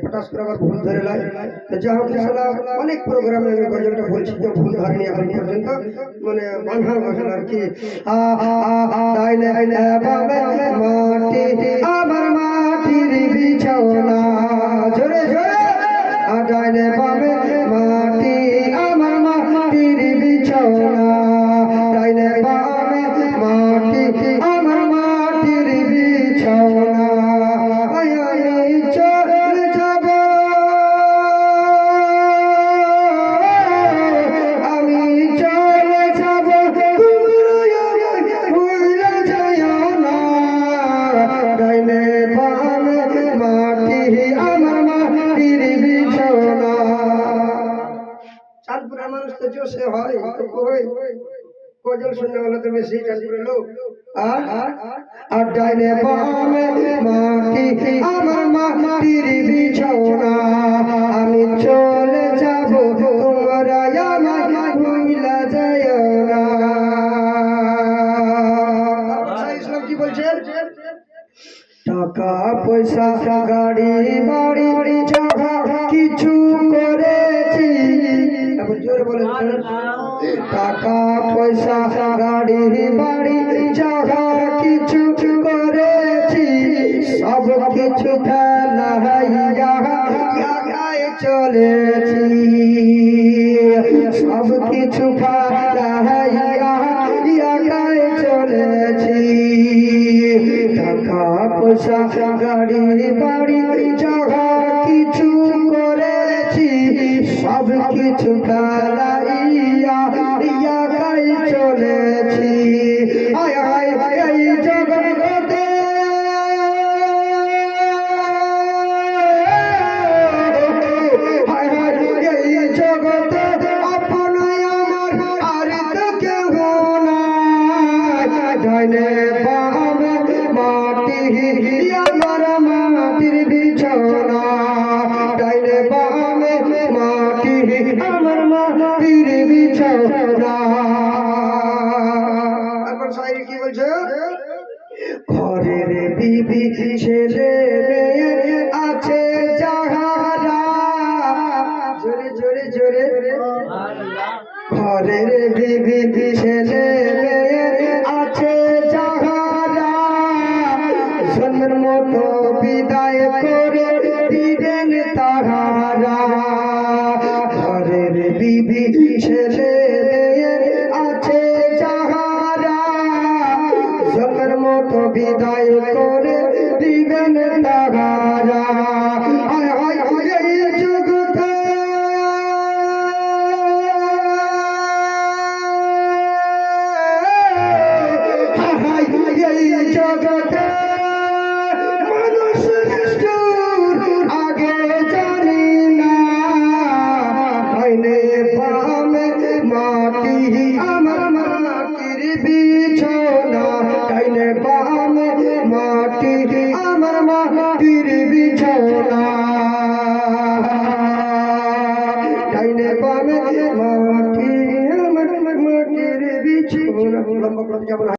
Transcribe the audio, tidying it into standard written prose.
Potash করে আবার ভুল ধরে লাই। তো যা হোক অনেক প্রোগ্রামে আমি গজলটা বলছি, তো ভুল ধরেনি এখন পর্যন্ত, মানে বাঁধা গজল আর কি। মাটি আমার মাটির বিছানা, জোরে জোরে ডাইনে বামে মাটি আমার মাটির বিছানা, ডাইনে বামে মাটি আমার মাটির বিছানা। চলে যাব আমি, চলে যাব ভুলে যাইও না, ডাইনে বামে মাটি আমার মাটির বিছানা। চাঁদপুরের মানুষ তো জোশে হয়, গজল শুনতে হলে তো বেশি চাঁদপুরের লোক। আর ডাইনে বামে মাটি আমার মাটির বিছানা, আমি চলে যাব তোমরা আমায় ভুলে যাইও না। ইসলাম কি বলছেন? টাকা পয়সা গাড়ি বাড়ি জায়গা কিছু করেছি, জোরে বলেন। টাকা পয়সা গাড়ি বাড়ি জায়গা কিছু করেছি, সব কিছু ফেলাইয়া চলেছি, সব কিছু ফেলাইয়া চলেছি। টাকা পয়সা গাড়ি বাড়ি জায়গা কিছু করেছি, সব কিছু ফেলাইয়া চলেছি। এই জগতে এই জগতে আপন আমার আর তো কেউ নাই, ডাইনে বামে মাটি আমার মাটির বিছানা, ডাইনে বামে মাটি আমার মাটির বিছানা। এখন শায়রি কি বলছে? ঘরের বিবি ছেলে মেয়ে আছে যাহারা, জোরে জোরে জোরে, ঘরের বিবি ছেলে মেয়ে আছে যাহারা, জন্মের মতো বিদায় করে দিবেন তাহারা। ঘরের বিবি ছেলে মেয়ে আছে যাহারা, জন্মের মতো বিদায় করে দিবেন তাহারা। জগতে জগতে মানুষ আগে জানি না, ডাইনে বামে মাটি আমার মাটির বিছানা, ডাইনে বামে মাটি আমার মাটির বিছানা, ডাইনে বামে মাটি আমার মাটির বিছানা।